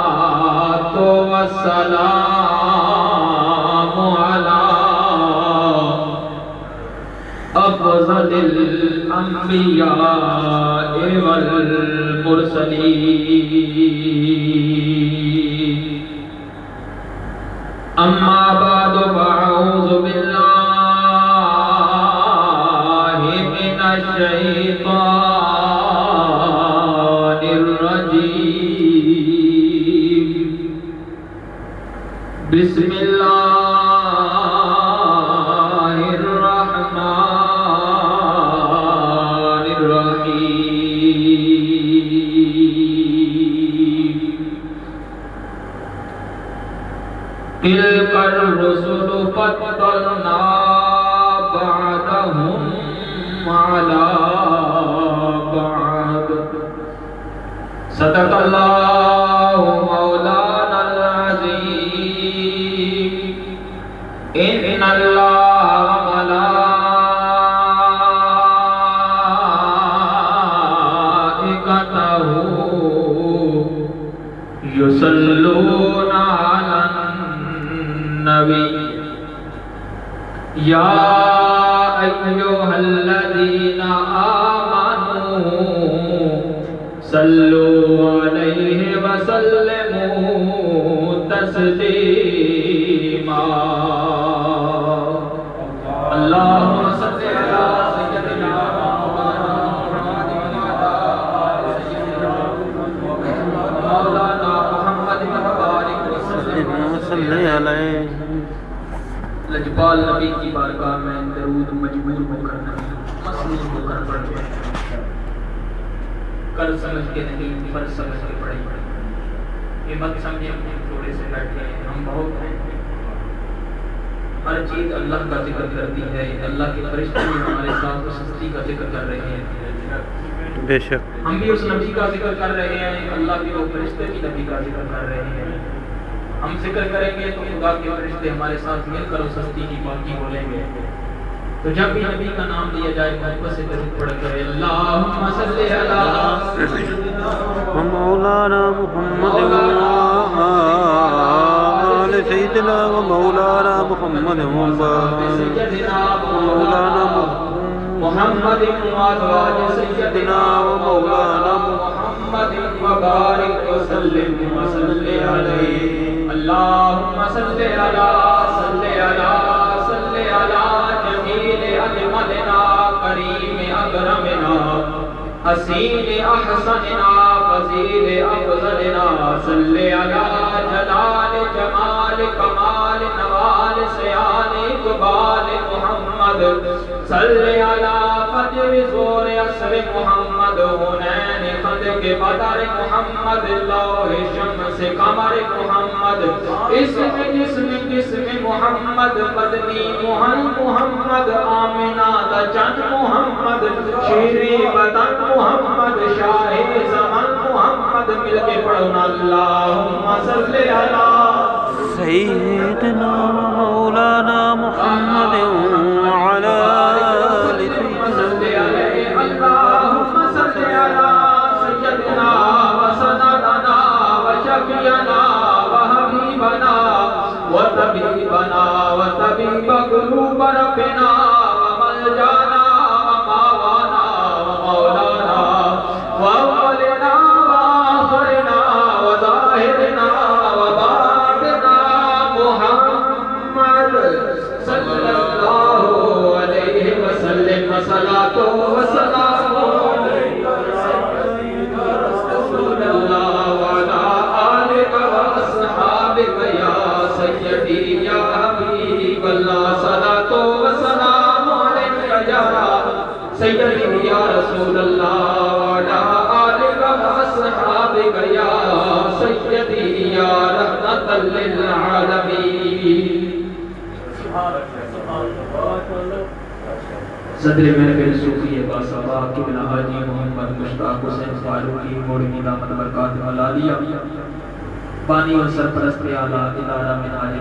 الصلاة والسلام على أفضل الأنبياء والمرسلين أما بعد فأعوذ بالله من الشيطان الرجيم بسم الله الرحمن الرحيم تلك الرسل فضلنا بعضهم على بعض صدق الله مولانا العظيم إن الله وملائكته يصلون على النبي يا أيها الذين آمنوا صلوا عليه وسلموا تسليما اللهم صل على سيدنا مولانا محمد وبارك وسلم لجپال نبی کی بارگاہ میں درود مجبور ہو کر نہیں مسلم ہو کر پڑھ گئے کر سمجھ کے نہیں فرض سمجھ کے پڑھی یہ مت سمجھے ہم تھوڑے سے بیٹھے ہیں ہم بہت ہیں ہر چیز اللہ کا ذکر کرتی ہے اللہ کے فرشتے بھی ہمارے ساتھ اس ہستی کا ذکر کر رہے ہیں بے شک ہم بھی اس نبی کا ذکر کر رہے ہیں اللہ کے وہ فرشتے بھی نبی کا ذکر کر رہے ہیں ہم ذکر کریں گے تو خدا کے فرشتے ہمارے ساتھ مل کر اس ہستی کی پاکی بولیں گے تو جب بھی نبی کا نام لیا جائے محبت سے درود پڑھ کر اللہم صلی علی مولانا محمد وآل سیدنا و مولانا محمد مولانا محمد وآل سیدنا و مولانا محمد وبارک وسلم وصلی علیہ اللہم صلی علی صلی علی صلی علی جمیل اجملنا کریم اکرمنا حسین احسننا فضیل افضلنا صلی علی جلال جمال کمال نوال سیان اقبال محمد صلی علی فجر زور اثر محمد حنین خندق بدر محمد لوح شمس قمر محمد اسم جسم محمد مدنی محمد آمنہ دا چند محمد شیری بدن محمد شاہ زمن محمد مل کے پڑھنا اللہم صلی علی سیدنا مولانا محمد وعلى آل اللہم صلی علی سیدنا وسندنا وشفینا وحبیبنا وطبیبنا وطبیب قلوب ربنا وملجانا وماوانا ومولانا وولنا وآخرنا وظاہرنا وباطنا محمد صلی اللہ علیہ وسلم صلاة وسلام رسول اللہ وعلى آلك وأصحابك يا سيدي يا حبيب الله صلاة وسلام عليك يا سيدي يا رسول الله وعلى آلك وأصحابك يا سيدي يا رحمة للعالمين صدر محفل صوفی باصبا قبلہ حاجی محمد مشتاق حسین فاروقی موڑی دامت برکات عالیہ بانی و سرپرست اعلیٰ ادارہ منہاج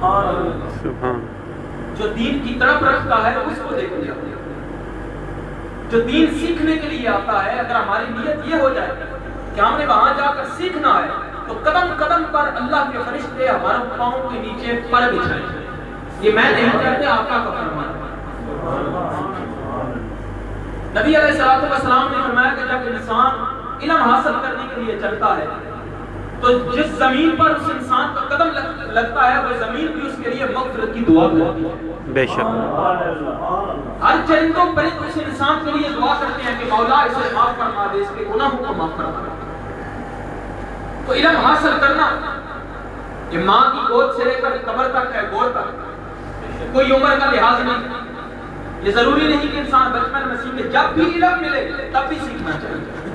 سبحان جو دین کی طرف رکھتا ہے اس کو دیکھ لیا، جو دین سیکھنے کے لیے آتا ہے، اگر ہماری نیت یہ ہو جائے کہ ہم نے وہاں جا کر سیکھنا ہے تو قدم قدم پر اللہ کے فرشتے ہمارے پاؤں کے نیچے پر بچھائیں گے. یہ میں نہیں کہتے، آقا کا فرمان ہے. نبی علیہ الصلوۃ والسلام نے فرمایا کہ جب انسان علم حاصل کرنے کے لیے چلتا ہے تو جس زمین پر اس انسان کا قدم لگتا ہے وہ زمین بھی اس کے لیے مغفرت کی دعا کرتی ہے. بے شک ہر چرندوں پرند اس انسان کے لیے دعا کرتے ہیں کہ مولا اسے معاف فرما دے، اس کے گناہوں کو معاف فرما دے. تو علم حاصل کرنا یہ ماں کی گود سے لے کر قبر تک ہے، گود تک، کوئی عمر کا لحاظ نہیں. یہ ضروری نہیں کہ انسان بچپن میں سیکھے، جب بھی علم ملے تب بھی سیکھنا چاہیے.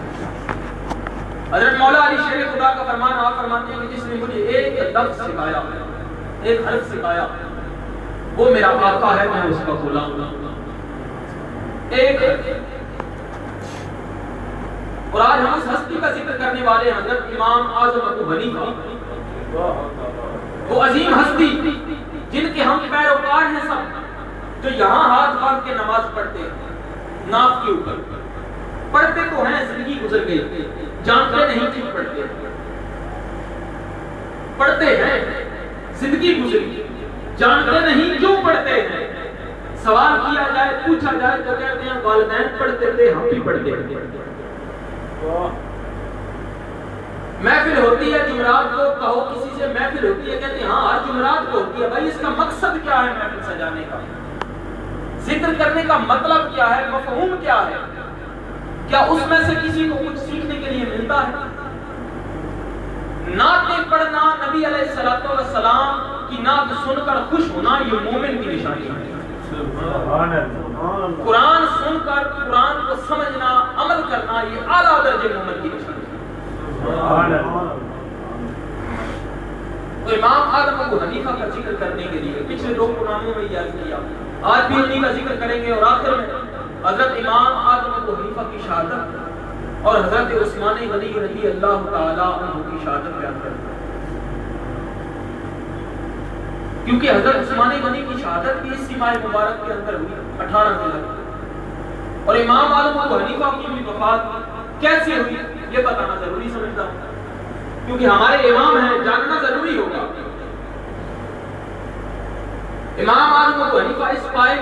حضرت مولا علی شیر خدا کا فرمان آپ فرماتے ہیں کہ جس نے مجھے ایک لفظ سکھایا، ایک حرف سکھایا، وہ میرا آقا ہے، میں اس کا غلام ہوں. ایک اور آج ہم اس ہستی کا ذکر کرنے والے حضرت امام اعظم ابو حنیفہ، وہ عظیم ہستی جن کے ہم پیروکار ہیں سب، جو یہاں ہاتھ باندھ کے نماز پڑھتے ہیں ناف کے اوپر. پڑھتے تو ہیں، زندگی گزر گئی، جانتے نہیں کیوں پڑھتے. پڑھتے ہیں، زندگی گزری، جانتے نہیں کیوں پڑھتے ہیں. سوال کیا جائے، پوچھا جائے تو کہتے ہیں والدین پڑھتے تھے، ہم بھی پڑھتے تھے. محفل ہوتی ہے جمعرات کو، کہو کسی سے محفل ہوتی ہے، کہتے ہیں ہاں ہر جمعرات کو ہوتی ہے. بھائی اس کا مقصد کیا ہے محفل سجانے کا؟ ذکر کرنے کا مطلب کیا ہے؟ مفہوم کیا ہے؟ کیا اس میں سے کسی کو کچھ سیکھنے کے لیے ملتا ہے؟ نعتیں پڑھنا، نبی علیہ الصلوۃ والسلام کی نعت سن کر خوش ہونا، یہ مومن کی نشانی ہے. قرآن سن کر قرآن کو سمجھنا، عمل کرنا، یہ اعلیٰ درجے مومن کی نشانی ہے. تو امام اعظم ابو حنیفہ کا ذکر کرنے کے لیے پچھلے 2 قرآنوں میں یاد کیا، آج بھی انہی کا ذکر کریں گے. اور آخر میں حضرت امام اعظم ابو حنیفہ کی شہادت اور حضرت عثمان غنی رضی اللہ تعالیٰ عنہ کی شہادت بیان کرتے ہیں، کیونکہ حضرت عثمان غنی کی شہادت بھی اسی ماہ مبارک کے اندر ہوئی 18 دن. اور امام اعظم ابو حنیفہ کی بھی وفات کیسے ہوئی یہ بتانا ضروری سمجھتا ہوں، کیونکہ ہمارے امام ہیں، جاننا ضروری ہوگا. امام اعظم ابو حنیفہ اس پائے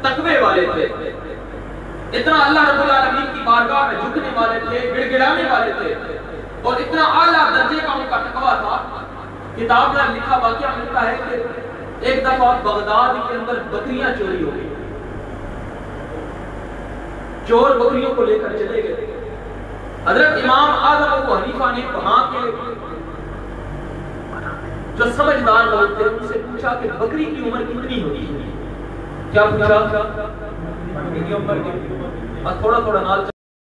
تقوی والے تھے، اتنا اللہ رب العالمین کی بارگاہ میں جھکنے والے تھے، گڑ گڑانے والے تھے، اور اتنا اعلیٰ درجے کا ان کا تقوی تھا. کتاب میں لکھا واقعہ ملتا ہے کہ ایک دفعہ بغداد کے اندر بکریاں چوری ہو گئی. چور بکریوں کو لے کر چلے گئے. حضرت امام اعظم ابو حنیفہ نے وہاں کے جو سمجھدار لوگ تھے ان سے پوچھا کہ بکری کی عمر کتنی ہوگی؟ کیا پوچھا؟ بکری کی عمر اور تھوڑا تھوڑا نال